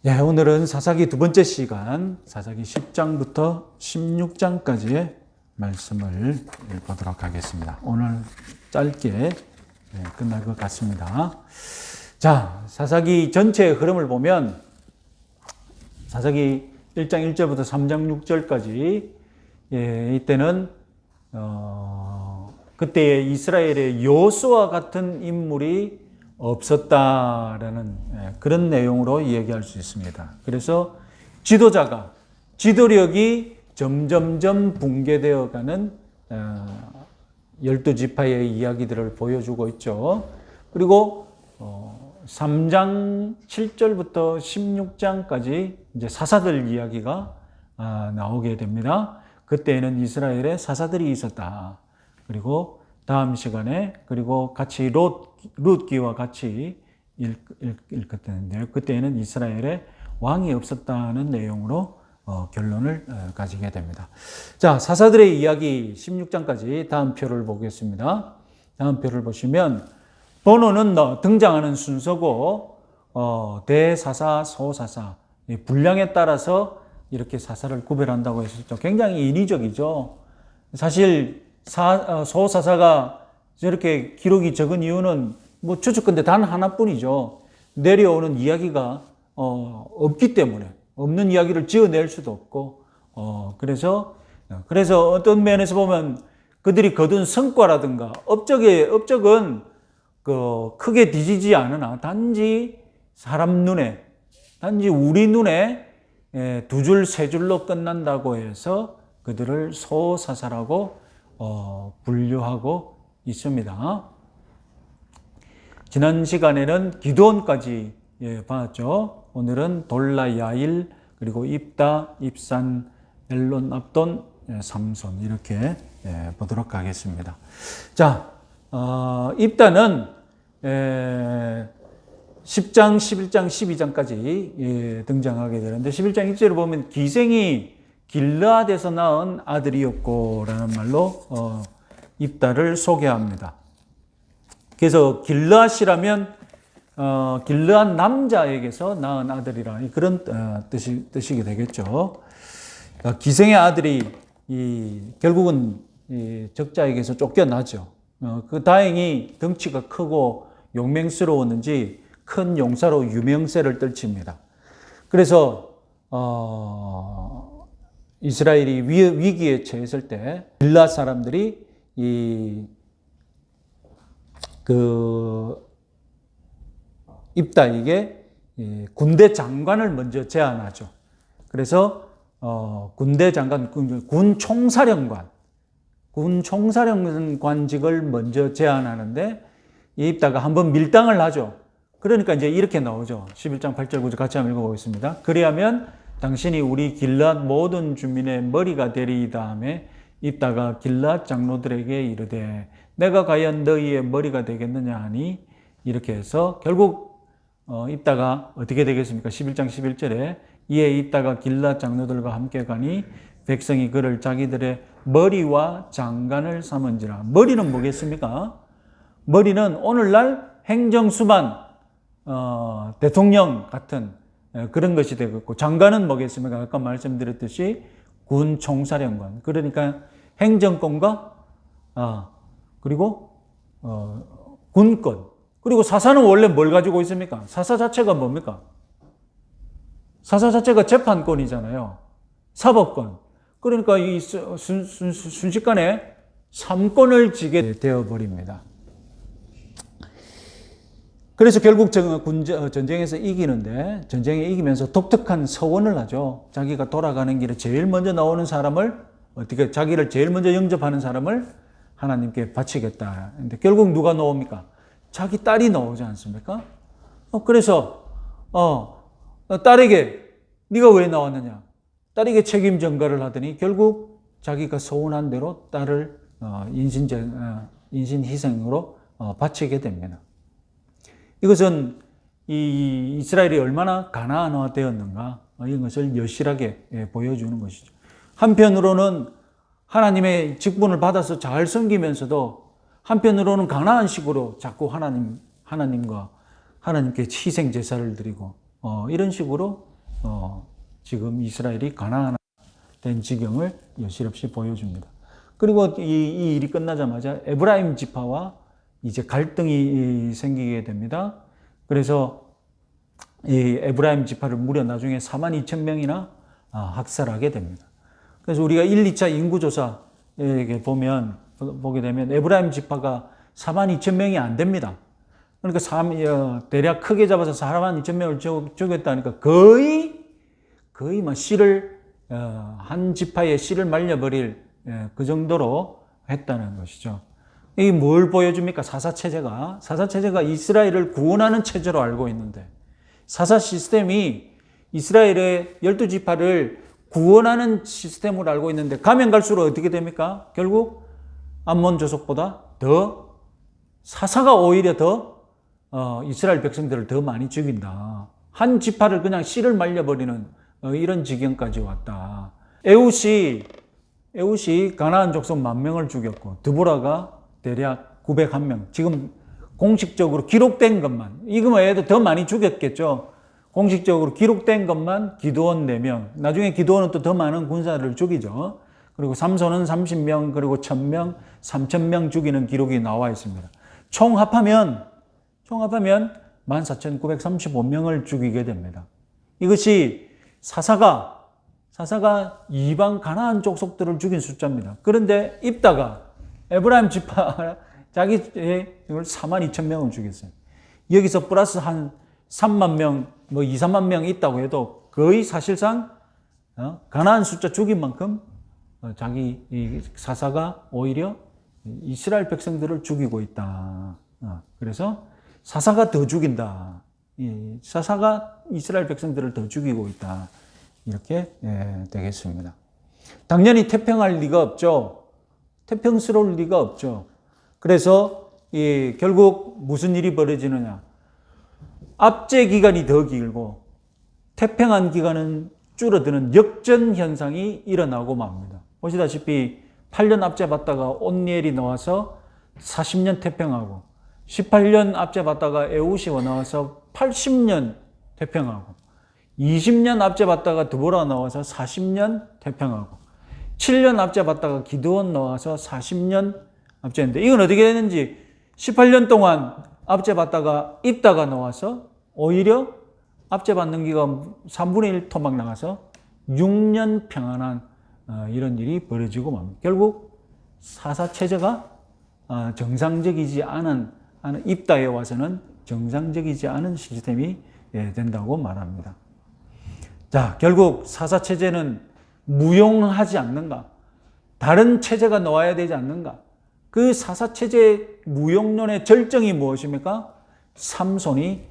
예, 오늘은 사사기 두 번째 시간, 사사기 10장부터 16장까지의 말씀을 보도록 하겠습니다. 오늘 짧게 끝날 것 같습니다. 자, 사사기 전체의 흐름을 보면 사사기 1장 1절부터 3장 6절까지 이때는 그때의 이스라엘의 여호수아 같은 인물이 없었다라는 그런 내용으로 이야기할 수 있습니다. 그래서 지도력이 점점점 붕괴되어가는 12지파의 이야기들을 보여주고 있죠. 그리고 3장 7절부터 16장까지 이제 사사들 이야기가 나오게 됩니다. 그때에는 이스라엘에 사사들이 있었다. 그리고 다음 시간에 그리고 같이 룻기와 같이 읽을 텐데요. 그때에는 이스라엘에 왕이 없었다는 내용으로 결론을 가지게 됩니다. 자, 사사들의 이야기 16장까지 다음 표를 보겠습니다. 다음 표를 보시면 번호는 등장하는 순서고 대사사, 소사사 분량에 따라서 이렇게 사사를 구별한다고 했었죠. 굉장히 인위적이죠. 사실 소사사가 저렇게 기록이 적은 이유는 뭐 추측컨대 단 하나뿐이죠. 내려오는 이야기가 없기 때문에 없는 이야기를 지어낼 수도 없고 그래서 어떤 면에서 보면 그들이 거둔 성과라든가 업적은 크게 뒤지지 않으나 단지 사람 눈에 단지 우리 눈에 두 줄 세 줄로 끝난다고 해서 그들을 소사사라고 분류하고 있습니다. 지난 시간에는 기드온까지 봤죠. 오늘은 돌라, 야일, 그리고 입다, 입산, 엘론, 압돈, 삼손 이렇게 보도록 하겠습니다. 자, 입다는 10장, 11장, 12장까지 등장하게 되는데 11장 1절을 보면 기생이 길르앗에서 낳은 아들이었고 라는 말로 입다를 소개합니다. 그래서 길르앗이라면 길르앗 남자에게서 낳은 아들이라 그런 뜻이 되겠죠. 기생의 아들이 결국은 적자에게서 쫓겨나죠. 다행히 덩치가 크고 용맹스러웠는지 큰 용사로 유명세를 떨칩니다. 그래서 이스라엘이 위기에 처했을 때 길르앗 사람들이 입다에게 군대 장관을 먼저 제안하죠. 그래서 군대 장관, 군 총사령관직을 먼저 제안하는데 이 입다가 한번 밀당을 하죠. 그러니까 이제 이렇게 나오죠. 11장 8절 9절 같이 한번 읽어보겠습니다. 그리하면 당신이 우리 길르앗 모든 주민의 머리가 되리이다 하며 입다가 길르앗 장로들에게 이르되 내가 과연 너희의 머리가 되겠느냐 하니 이렇게 해서 결국 입다가 어떻게 되겠습니까? 11장 11절에 이에 입다가 길르앗 장로들과 함께 가니 백성이 그를 자기들의 머리와 장관을 삼은지라. 머리는 뭐겠습니까? 머리는 오늘날 행정수반 대통령 같은 그런 것이 되겠고 장관은 뭐겠습니까? 아까 말씀드렸듯이 군 총사령관. 그러니까 행정권과 그리고 군권. 그리고 사사는 원래 뭘 가지고 있습니까? 사사 자체가 뭡니까? 사사 자체가 재판권이잖아요. 사법권. 그러니까 이 순식간에 3권을 지게 되어버립니다. 그래서 결국 전쟁에서 이기는데 전쟁에 이기면서 독특한 서원을 하죠. 자기가 돌아가는 길에 제일 먼저 나오는 사람을 자기를 제일 먼저 영접하는 사람을 하나님께 바치겠다. 근데 결국 누가 나옵니까? 자기 딸이 나오지 않습니까? 그래서 딸에게 네가 왜 나왔느냐? 딸에게 책임 전가를 하더니 결국 자기가 서운한 대로 딸을 인신 희생으로 바치게 됩니다. 이것은 이 이스라엘이 얼마나 가나안화되었는가 이것을 여실하게 보여주는 것이죠. 한편으로는 하나님의 직분을 받아서 잘 섬기면서도 한편으로는 가나안식으로 자꾸 하나님께 희생 제사를 드리고 이런 식으로 지금 이스라엘이 가나안된 지경을 여실없이 보여줍니다. 그리고 이 일이 끝나자마자 에브라임 지파와 이제 갈등이 생기게 됩니다. 그래서 이 에브라임 지파를 무려 나중에 42,000명이나 학살하게 됩니다. 그래서 우리가 1, 2차 인구조사에 보게 되면 에브라임 지파가 42,000명이 안 됩니다. 그러니까 대략 크게 잡아서 42,000명을 죽였다니까 거의 막 한 지파의 씨를 말려버릴 그 정도로 했다는 것이죠. 이게 뭘 보여줍니까? 사사체제가 이스라엘을 구원하는 체제로 알고 있는데, 사사 시스템이 이스라엘의 12지파를 구원하는 시스템으로 알고 있는데, 가면 갈수록 어떻게 됩니까? 결국 암몬 족속보다 더 사사가 오히려 더 이스라엘 백성들을 더 많이 죽인다. 한 지파를 그냥 씨를 말려버리는 이런 지경까지 왔다. 에훗이 가나안 족속 10,000명을 죽였고, 드보라가 대략 901명. 지금 공식적으로 기록된 것만, 이거 외에도 더 많이 죽였겠죠. 공식적으로 기록된 것만 기드온 4명. 나중에 기드온은 또 더 많은 군사를 죽이죠. 그리고 삼손은 30명, 그리고 1,000명, 3,000명 죽이는 기록이 나와 있습니다. 총 합하면 14,935명을 죽이게 됩니다. 이것이 사사가 이방 가나안 족속들을 죽인 숫자입니다. 그런데 입다가 에브라임 지파 자기의 42,000명을 죽였어요. 여기서 플러스 한 3만 명, 2, 3만 명 있다고 해도 거의 사실상 가나안 숫자 죽인 만큼 자기 사사가 오히려 이스라엘 백성들을 죽이고 있다. 그래서 사사가 더 죽인다. 사사가 이스라엘 백성들을 더 죽이고 있다. 이렇게 되겠습니다. 당연히 태평할 리가 없죠. 태평스러울 리가 없죠. 그래서 결국 무슨 일이 벌어지느냐. 압제 기간이 더 길고 태평한 기간은 줄어드는 역전 현상이 일어나고 맙니다. 보시다시피 8년 압제받다가 온니엘이 나와서 40년 태평하고, 18년 압제받다가 에훗이 나와서 80년 태평하고, 20년 압제받다가 드보라 나와서 40년 태평하고, 7년 압제받다가 기드온 나와서 40년 압제했는데, 이건 어떻게 되는지 18년 동안 압제받다가 입다가 나와서 오히려 압제받는 기간 3분의 1 토막 나가서 6년 평안한 이런 일이 벌어지고 맙니다. 결국 사사체제가 정상적이지 않은 입다에 와서는 정상적이지 않은 시스템이 된다고 말합니다. 자, 결국 사사체제는 무용하지 않는가? 다른 체제가 나와야 되지 않는가? 그 사사체제 무용론의 절정이 무엇입니까? 삼손이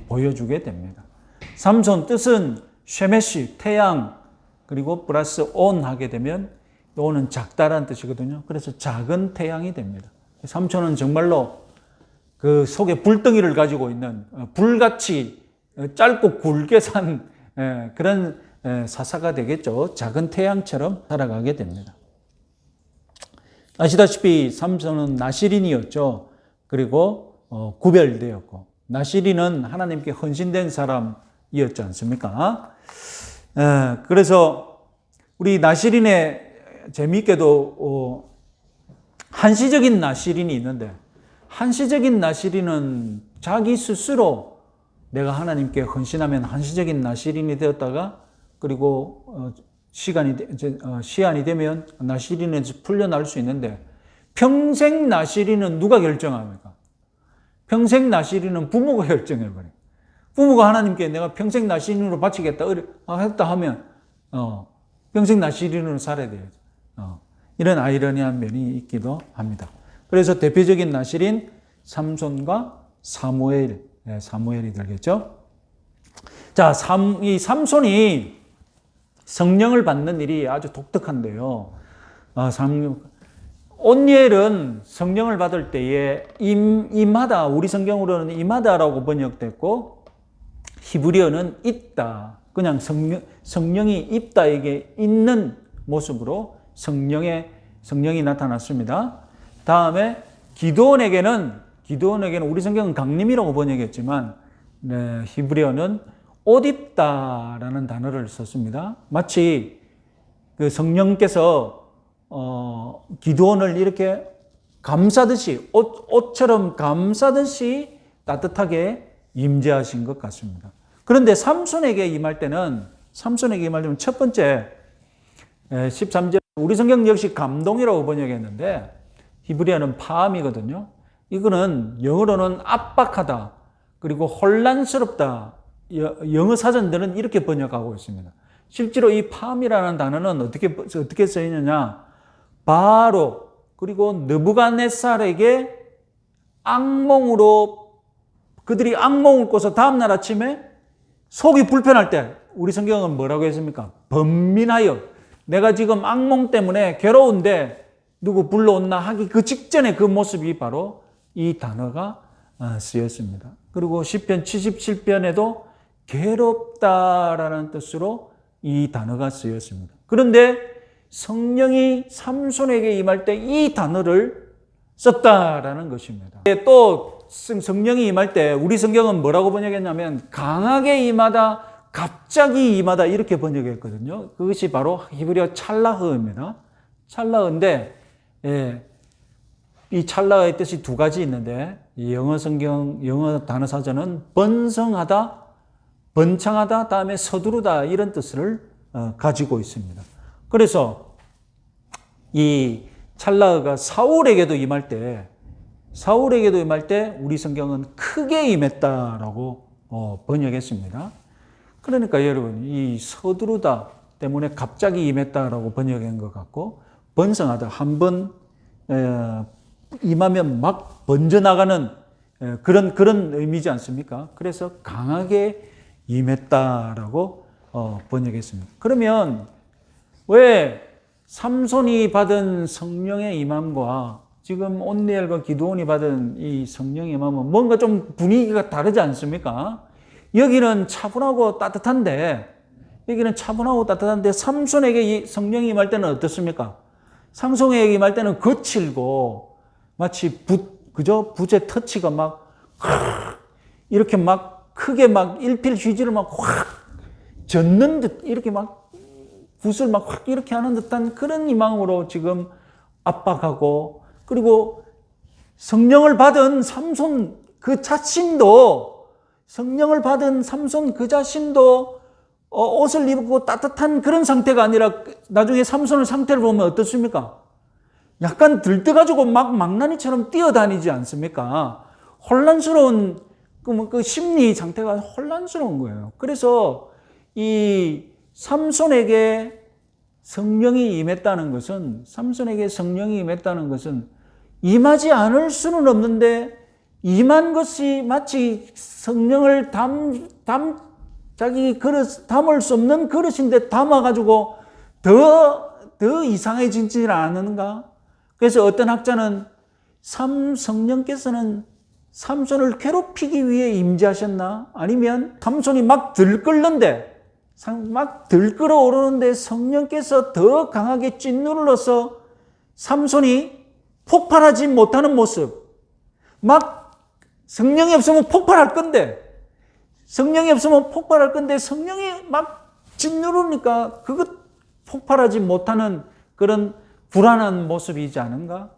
보여주게 됩니다. 삼손 뜻은 쉐메시, 태양, 그리고 플러스 온 하게 되면 온은 작다라는 뜻이거든요. 그래서 작은 태양이 됩니다. 삼손은 정말로 그 속에 불덩이를 가지고 있는 불같이 짧고 굵게 산 그런 사사가 되겠죠. 작은 태양처럼 살아가게 됩니다. 아시다시피 삼손은 나시린이었죠. 그리고 구별되었고, 나시린은 하나님께 헌신된 사람이었지 않습니까? 그래서 우리 나시린의 재미있게도 한시적인 나시린이 있는데, 한시적인 나시린은 자기 스스로 내가 하나님께 헌신하면 한시적인 나시린이 되었다가, 그리고 시한이 되면 나시린에서 풀려날 수 있는데, 평생 나시린은 누가 결정합니까? 평생 나시린은 부모가 결정해버려요. 부모가 하나님께 내가 평생 나시린으로 바치겠다 했다 하면 평생 나시린으로 살아야 돼요. 이런 아이러니한 면이 있기도 합니다. 그래서 대표적인 나시린 삼손과 사무엘이 되겠죠. 자, 이 삼손이 성령을 받는 일이 아주 독특한데요. 온니엘은 성령을 받을 때에 임하다, 우리 성경으로는 임하다라고 번역됐고, 히브리어는 있다. 그냥 성령이 있다에게 있는 모습으로 성령이 나타났습니다. 다음에 기드온에게는 우리 성경은 강림이라고 번역했지만, 히브리어는 옷 입다라는 단어를 썼습니다. 마치 그 성령께서 기드온을 이렇게 감싸듯이 옷처럼 감싸듯이 따뜻하게 임재하신 것 같습니다. 그런데 삼손에게 임할 때는 첫 번째 13절 우리 성경 역시 감동이라고 번역했는데 히브리어는 파함이거든요. 이거는 영어로는 압박하다 그리고 혼란스럽다. 영어 사전들은 이렇게 번역하고 있습니다. 실제로 이 파함이라는 단어는 어떻게 쓰이느냐? 바로 그리고 느부갓네살에게 그들이 악몽을 꿔서 다음날 아침에 속이 불편할 때 우리 성경은 뭐라고 했습니까? 번민하여 내가 지금 악몽 때문에 괴로운데 누구 불러온나 하기 그 직전에 그 모습이 바로 이 단어가 쓰였습니다. 그리고 시편 77편에도 괴롭다라는 뜻으로 이 단어가 쓰였습니다. 그런데 성령이 삼손에게 임할 때 이 단어를 썼다라는 것입니다. 또 성령이 임할 때 우리 성경은 뭐라고 번역했냐면 강하게 임하다, 갑자기 임하다 이렇게 번역했거든요. 그것이 바로 히브리어 찰라흐입니다. 찰라흐인데 이 찰나의 뜻이 두 가지 있는데 영어 단어 사전은 번성하다, 번창하다, 다음에 서두르다 이런 뜻을 가지고 있습니다. 그래서 이 찰나가 사울에게도 임할 때 우리 성경은 크게 임했다라고 번역했습니다. 그러니까 여러분 이 서두르다 때문에 갑자기 임했다라고 번역한 것 같고 번성하다 한번 임하면 막 번져나가는 그런 의미지 않습니까? 그래서 강하게 임했다라고 번역했습니다. 그러면 왜 삼손이 받은 성령의 임함과 지금 온니엘과 기드온이 받은 이 성령의 임함은 뭔가 좀 분위기가 다르지 않습니까? 여기는 차분하고 따뜻한데 삼손에게 이 성령이 임할 때는 어떻습니까? 삼손에게 임할 때는 거칠고 마치 붓의 터치가 막 이렇게 막 크게 막 일필휘지를 막 확 젓는 듯 이렇게 막 붓을 막 확 이렇게 하는 듯한 그런 임함으로 지금 압박하고 그리고 성령을 받은 삼손 그 자신도 옷을 입고 따뜻한 그런 상태가 아니라 나중에 삼손의 상태를 보면 어떻습니까? 약간 들떠가지고 막 망나니처럼 뛰어다니지 않습니까? 혼란스러운 그 심리 상태가 혼란스러운 거예요. 그래서 이 삼손에게 성령이 임했다는 것은 임하지 않을 수는 없는데 임한 것이 마치 성령을 자기 그릇 담을 수 없는 그릇인데 담아가지고 더 이상해지지 않는가? 그래서 어떤 학자는 성령께서는 삼손을 괴롭히기 위해 임재하셨나? 아니면 삼손이 막 들끓어오르는데 성령께서 더 강하게 찐누르러서 삼손이 폭발하지 못하는 모습. 막 성령이 없으면 폭발할 건데 성령이 막 짓누르니까 그것 폭발하지 못하는 그런 불안한 모습이지 않은가?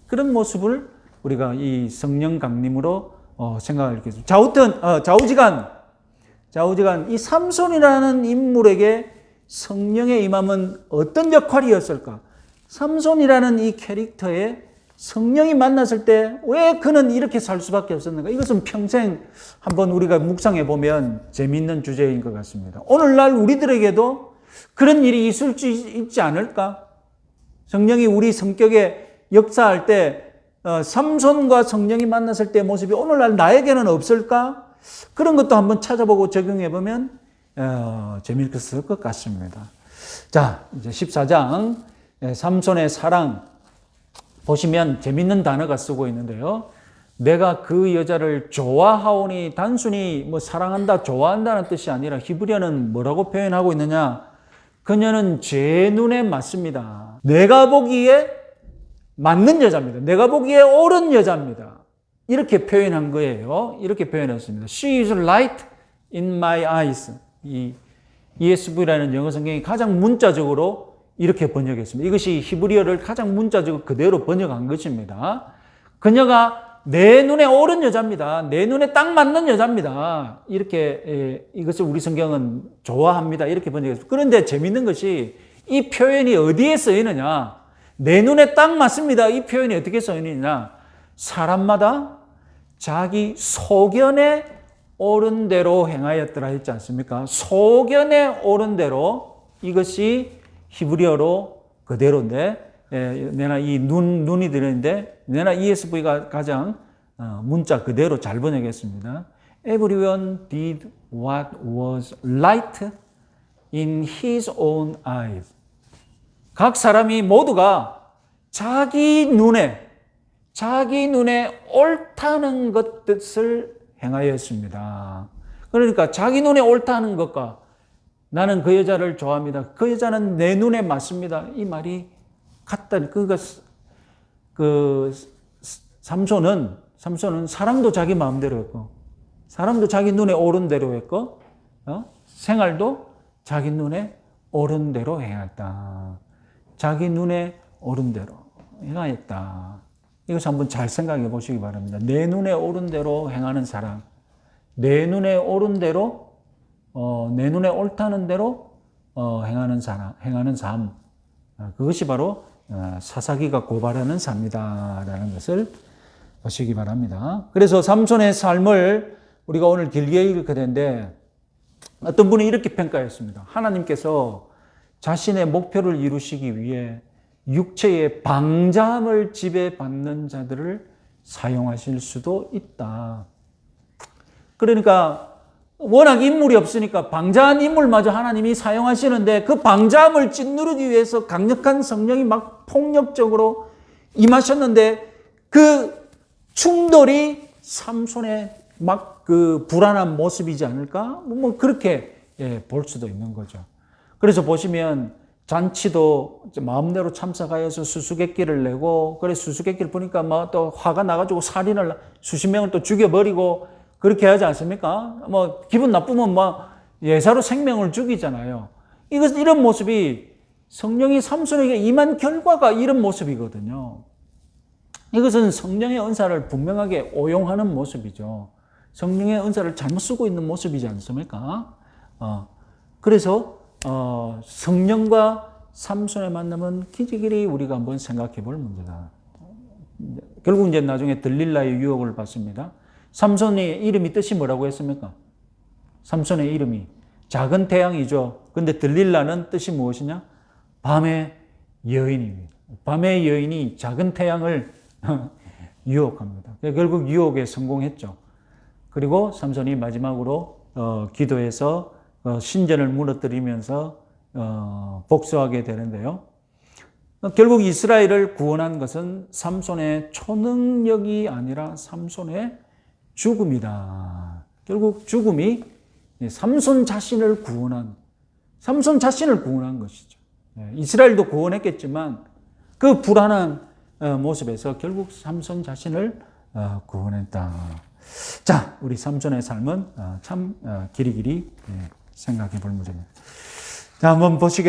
그런 모습을 우리가 이 성령 강림으로 생각할 수 있습니다. 좌우지간 이 삼손이라는 인물에게 성령의 임함은 어떤 역할이었을까? 삼손이라는 이 캐릭터에 성령이 만났을 때 왜 그는 이렇게 살 수밖에 없었는가? 이것은 평생 한번 우리가 묵상해 보면 재미있는 주제인 것 같습니다. 오늘날 우리들에게도 그런 일이 있을 수 있지 않을까? 성령이 우리 성격에 역사할 때 삼손과 성령이 만났을 때의 모습이 오늘날 나에게는 없을까? 그런 것도 한번 찾아보고 적용해 보면 재미있을 것 같습니다. 자, 이제 14장 삼손의 사랑 보시면 재밌는 단어가 쓰고 있는데요. 내가 그 여자를 좋아하오니 단순히 사랑한다, 좋아한다는 뜻이 아니라 히브리어는 뭐라고 표현하고 있느냐? 그녀는 제 눈에 맞습니다. 내가 보기에 맞는 여자입니다. 내가 보기에 옳은 여자입니다. 이렇게 표현한 거예요. 이렇게 표현했습니다. She is right in my eyes. 이 ESV라는 영어 성경이 가장 문자적으로 이렇게 번역했습니다. 이것이 히브리어를 가장 문자적으로 그대로 번역한 것입니다. 그녀가 내 눈에 옳은 여자입니다. 내 눈에 딱 맞는 여자입니다. 이렇게 이것을 우리 성경은 좋아합니다. 이렇게 번역했습니다. 그런데 재밌는 것이 이 표현이 어디에 쓰이느냐? 내 눈에 딱 맞습니다. 이 표현이 어떻게 쓰이느냐? 사람마다 자기 소견에 옳은 대로 행하였더라 했지 않습니까? 소견에 옳은 대로 이것이 히브리어로 그대로인데 내가 이 눈이 들었는데 내가 ESV가 가장 문자 그대로 잘 번역했습니다. Everyone did what was right in his own eyes. 각 사람이 모두가 자기 눈에 옳다는 것을 행하였습니다. 그러니까 자기 눈에 옳다는 것과 나는 그 여자를 좋아합니다. 그 여자는 내 눈에 맞습니다. 이 말이 같다. 삼손은 사람도 자기 마음대로 했고, 사람도 자기 눈에 옳은 대로 했고, 생활도 자기 눈에 옳은 대로 행했다. 자기 눈에 옳은 대로 행하였다. 이것을 한번 잘 생각해 보시기 바랍니다. 내 눈에 옳은 대로 행하는 사람, 내 눈에 옳은 대로, 내 눈에 옳다는 대로 행하는 사람, 행하는 삶, 그것이 바로 사사기가 고발하는 삶이다라는 것을 보시기 바랍니다. 그래서 삼손의 삶을 우리가 오늘 길게 읽게 되는데 어떤 분이 이렇게 평가했습니다. 하나님께서 자신의 목표를 이루시기 위해 육체의 방자함을 지배받는 자들을 사용하실 수도 있다. 그러니까 워낙 인물이 없으니까 방자한 인물마저 하나님이 사용하시는데 그 방자함을 짓누르기 위해서 강력한 성령이 막 폭력적으로 임하셨는데 그 충돌이 삼손의 막 그 불안한 모습이지 않을까? 뭐 그렇게 볼 수도 있는 거죠. 그래서 보시면 잔치도 마음대로 참석하여서 수수께끼를 내고, 그래 수수께끼를 보니까 뭐 또 화가 나가지고 살인을 수십 명을 또 죽여버리고 그렇게 하지 않습니까? 뭐 기분 나쁘면 뭐 예사로 생명을 죽이잖아요. 이런 모습이 성령이 삼손에게 임한 결과가 이런 모습이거든요. 이것은 성령의 은사를 분명하게 오용하는 모습이죠. 성령의 은사를 잘못 쓰고 있는 모습이지 않습니까? 그래서 성령과 삼손의 만남은 기지길이 우리가 한번 생각해 볼 문제다. 결국 이제 나중에 들릴라의 유혹을 받습니다. 삼손의 이름이 뜻이 뭐라고 했습니까? 삼손의 이름이 작은 태양이죠. 근데 들릴라는 뜻이 무엇이냐? 밤의 여인입니다. 밤의 여인이 작은 태양을 유혹합니다. 결국 유혹에 성공했죠. 그리고 삼손이 마지막으로 기도해서 신전을 무너뜨리면서 복수하게 되는데요. 결국 이스라엘을 구원한 것은 삼손의 초능력이 아니라 삼손의 죽음이다. 결국 죽음이 삼손 자신을 구원한 것이죠. 이스라엘도 구원했겠지만 그 불안한 모습에서 결국 삼손 자신을 구원했다. 자, 우리 삼손의 삶은 참 길이길이 생각해 볼 문제입니다. 자, 한번 보시겠습니다.